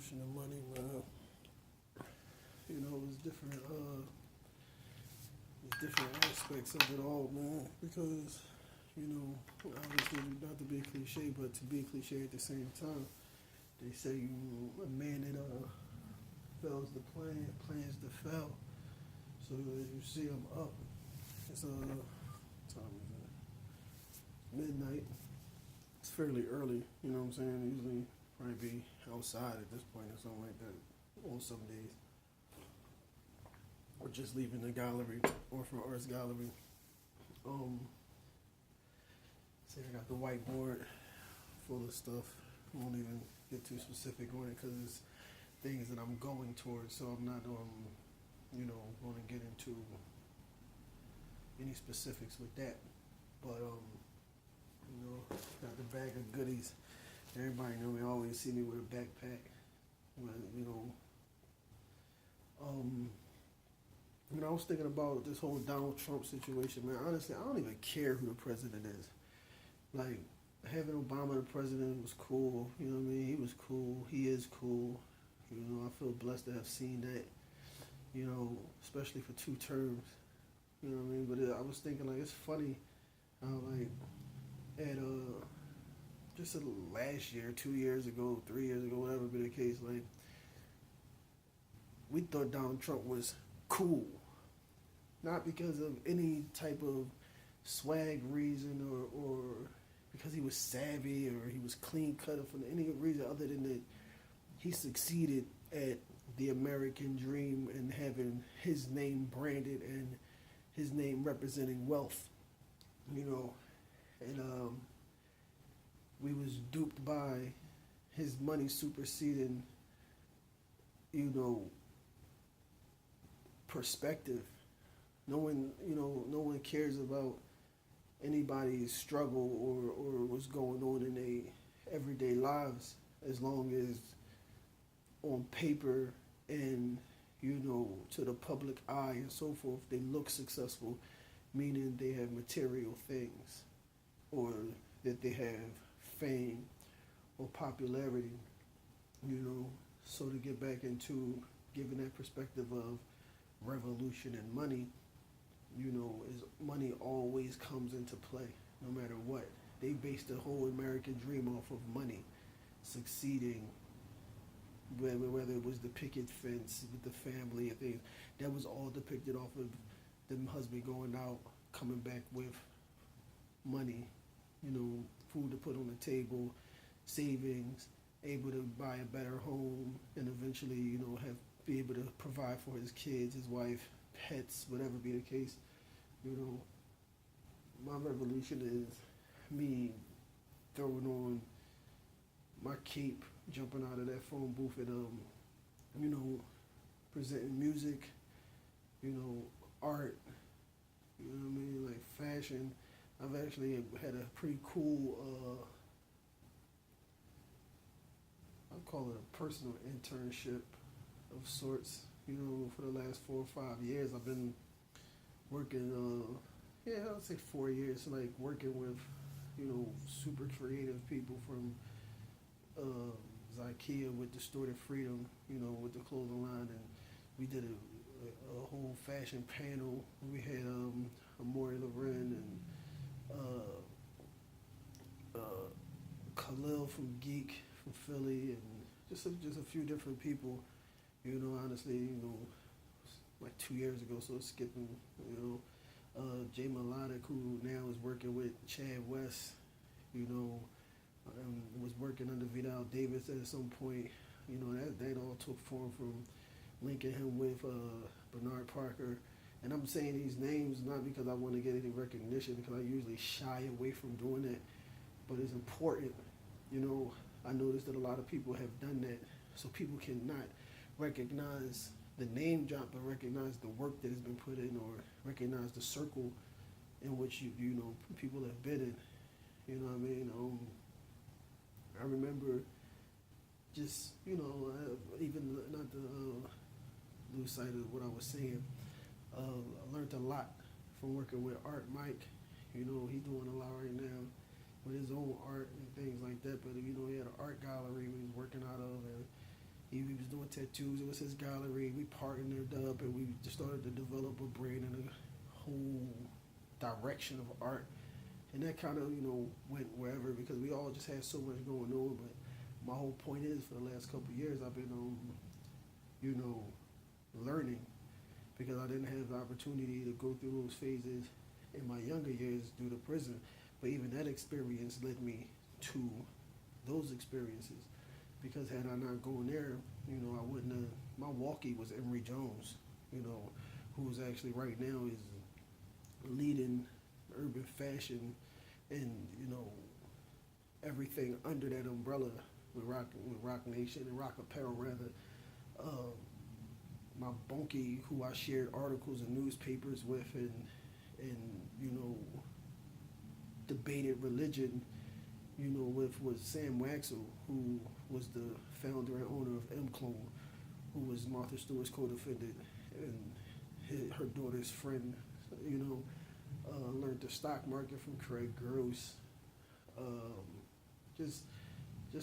revolution of money, man. You know, there's different aspects of it all, man. Because, you know, obviously not to be cliche, but to be cliche at the same time. They say a man that fails to plan, plans to fail. So as you see, I'm up. It's time is it? Midnight. It's fairly early. You know what I'm saying? Usually probably be outside at this point or something like that on some days, or just leaving the gallery or from Arts Gallery. See, I got the whiteboard full of stuff. I won't even get too specific on it because it's things that I'm going towards. So I'm not going to get into any specifics with that. But got the bag of goodies. Everybody know me. Always see me with a backpack. I was thinking about this whole Donald Trump situation, man. Honestly, I don't even care who the president is. Like, having Obama the president was cool. You know what I mean? He was cool. He is cool. You know, I feel blessed to have seen that. You know, especially for 2 terms. You know what I mean? But I was thinking, like, it's funny how, like, at just last year, 2 years ago, 3 years ago, whatever be the case, like, we thought Donald Trump was cool. Not because of any type of swag reason or because he was savvy or he was clean cut or for any reason other than that he succeeded at the American dream and having his name branded and his name representing wealth, you know, and we was duped by his money superseding, you know, perspective. No one cares about anybody's struggle or what's going on in their everyday lives as long as on paper and, you know, to the public eye and so forth, they look successful, meaning they have material things or that they have fame or popularity, you know. So to get back into giving that perspective of revolution and money, you know, is money always comes into play no matter what. They based the whole American dream off of money succeeding, whether it was the picket fence with the family and things. That was all depicted off of them husband going out, coming back with money, you know, food to put on the table, savings, able to buy a better home, and eventually, you know, be able to provide for his kids, his wife, pets, whatever be the case. You know, my revolution is me throwing on my cape, jumping out of that phone booth and you know, presenting music, you know, art, you know what I mean, like fashion. I've actually had a pretty cool I call it a personal internship of sorts. You know, for the last 4 or 5 years, I've been working. I would say 4 years, like working with, you know, super creative people from Zykia with Distorted Freedom, you know, with the clothing line, and we did a whole fashion panel. We had Amori Loren and Khalil from Geek from Philly, and just a few different people. You know, honestly, you know, like 2 years ago, so it's skipping, you know, Jay Melodic, who now is working with Chad West, you know, was working under Vidal Davis at some point. You know, that all took form from linking him with Bernard Parker. And I'm saying these names not because I want to get any recognition, because I usually shy away from doing that, but it's important. You know, I noticed that a lot of people have done that, so people cannot recognize the name drop, but recognize the work that has been put in, or recognize the circle in which you know people have been in. You know what I mean? I remember just, you know, even not to lose sight of what I was saying. I learned a lot from working with Art Mike. You know, he's doing a lot right now with his own art and things like that. But, you know, he had an art gallery he was working out of, and He was doing tattoos. It was his gallery. We partnered up and we just started to develop a brand and a whole direction of art. And that kind of, went wherever because we all just had so much going on. But my whole point is for the last couple of years, I've been, learning because I didn't have the opportunity to go through those phases in my younger years due to prison. But even that experience led me to those experiences because had I not gone there, I wouldn't have. My walkie was Emory Jones, who's actually right now is leading urban fashion and everything under that umbrella with Rock Nation and Rock Apparel rather. My bunkie who I shared articles and newspapers with and debated religion with was Sam Waxel, who was the founder and owner of M-Clone, who was Martha Stewart's co-defendant and her daughter's friend, learned the stock market from Craig Gross. Just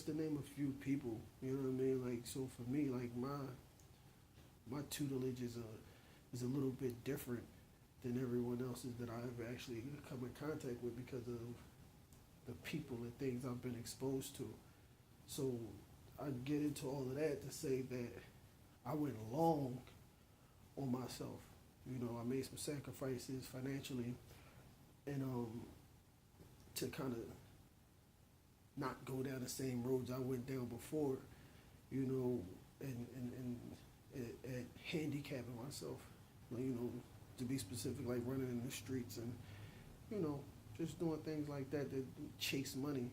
to name a few people, you know what I mean? Like, so for me, like my tutelage is a little bit different than everyone else's that I've actually come in contact with because of the people and things I've been exposed to. So I get into all of that to say that I went long on myself. I made some sacrifices financially and to kind of not go down the same roads I went down before, and handicapping myself, to be specific, like running in the streets and, just doing things like that chase money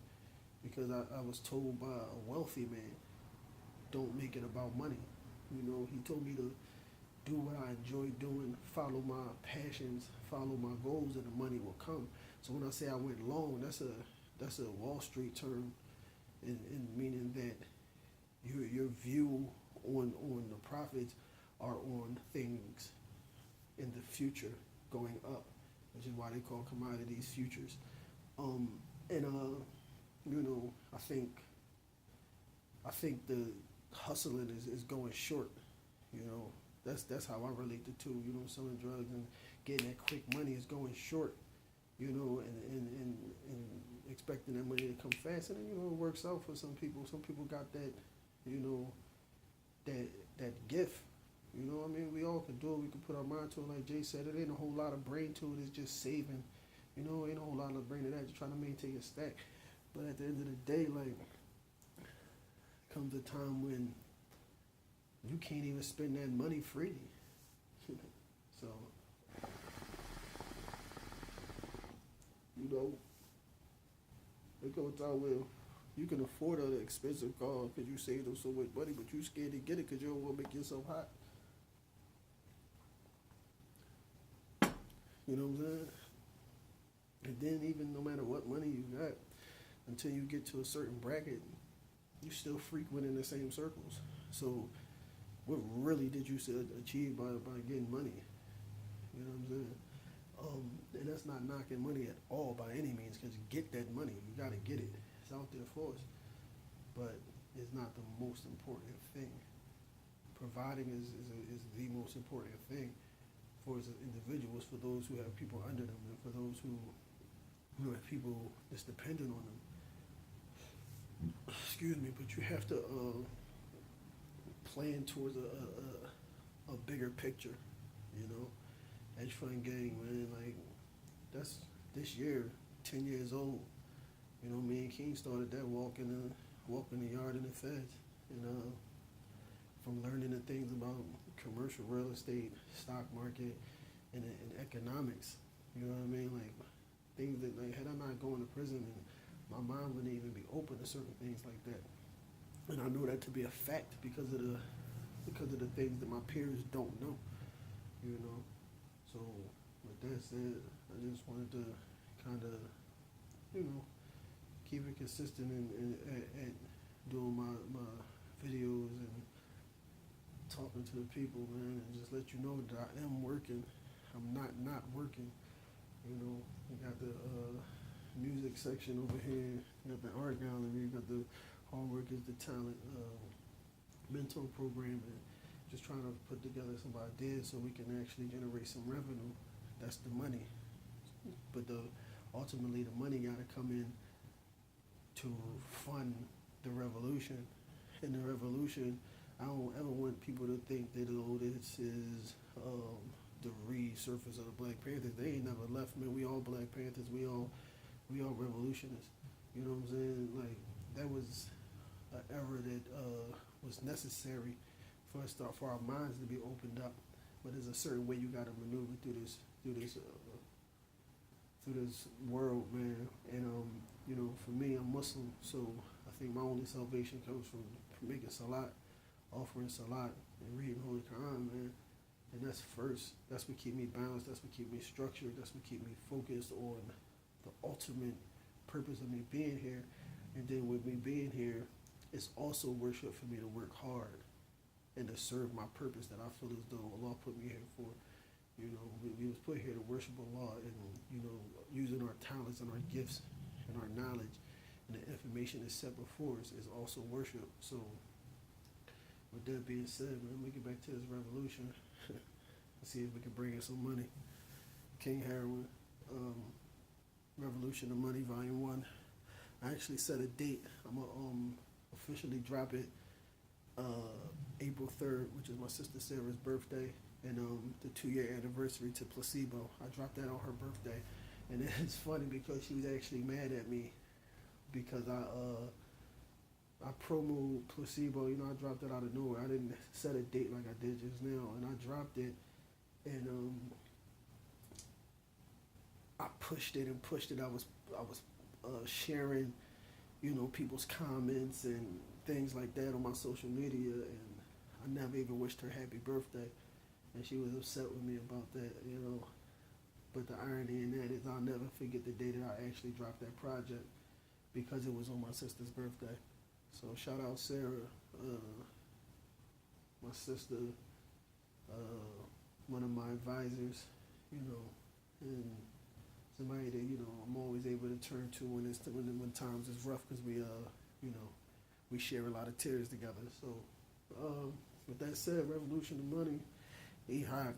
because I was told by a wealthy man, don't make it about money. He told me to do what I enjoy doing, follow my passions, follow my goals, and the money will come. So when I say I went long, that's a Wall Street term, in meaning that your view on the profits are on things in the future going up, which is why they call commodities futures. I think the hustling is going short. That's how I relate the two. Selling drugs and getting that quick money is going short. And expecting that money to come fast, and then it works out for some people. Some people got that, that gift. We all can do it. We can put our mind to it. Like Jay said, it ain't a whole lot of brain to it. It's just saving. Ain't a whole lot of brain to that. Just trying to maintain your stack. But at the end of the day, like, comes a time when you can't even spend that money freely. So, there comes a time where you can afford an expensive car because you saved up so much money, but you scared to get it because you don't want to make yourself hot. You know what I'm saying? And then even no matter what money you got, until you get to a certain bracket, you still frequenting the same circles. So what really did you achieve by getting money? You know what I'm saying? And that's not knocking money at all by any means, because you get that money, you got to get it. It's out there for us. But it's not the most important thing. Providing is the most important thing for us as individuals, for those who have people under them, and for those who have people that's dependent on them. Excuse me, but you have to plan towards a bigger picture, Hedge fund gang, man, like, that's this year, 10 years old. Me and King started that walking the yard in the feds. From learning the things about commercial real estate, stock market, and economics. You know what I mean? Like, things that, like, had I not gone to prison, and my mind wouldn't even be open to certain things like that. And I know that to be a fact because of the things that my peers don't know. So with that said, I just wanted to kind of, keep it consistent and doing my videos and talking to the people, man, and just let you know that I am working. I'm not working. We got the music section over here, you got the art gallery, you got the hard work is the talent mentor program and just trying to put together some ideas so we can actually generate some revenue. That's the money. But ultimately the money got to come in to fund the revolution. And the revolution, I don't ever want people to think that, oh, this is the resurface of the Black Panthers. They ain't never left, man. We all Black Panthers. We all revolutionists. You know what I'm saying? Like, that was an era that was necessary for us for our minds to be opened up. But there's a certain way you got to maneuver through this world, man. And you know, for me, I'm Muslim, so I think my only salvation comes from making salat, offering salat, and reading Holy Quran, man. And that's first. That's what keep me balanced. That's what keep me structured. That's what keep me focused on the ultimate purpose of me being here. And then with me being here, it's also worship for me to work hard and to serve my purpose that I feel as though Allah put me here for. You know, we was put here to worship Allah and, you know, using our talents and our gifts and our knowledge and the information that's set before us is also worship. So with that being said, man, let me get back to this revolution. Let's see if we can bring in some money. King Heroin, Revolution of Money, Volume 1. I actually set a date. I'm going to officially drop it April 3rd, which is my sister Sarah's birthday, and the 2-year anniversary to Placebo. I dropped that on her birthday. And it's funny because she was actually mad at me because I promoted Placebo. You know, I dropped it out of nowhere. I didn't set a date like I did just now, and I dropped it, and I pushed it and pushed it. I was sharing, you know, people's comments and things like that on my social media, and I never even wished her happy birthday, and she was upset with me about that, you know. But the irony in that is I'll never forget the day that I actually dropped that project because it was on my sister's birthday. So shout out Sarah, my sister, one of my advisors, you know, and somebody that, you know, I'm always able to turn to when times is rough because we, you know, we share a lot of tears together. So with that said, Revolution of Money, E-Hop.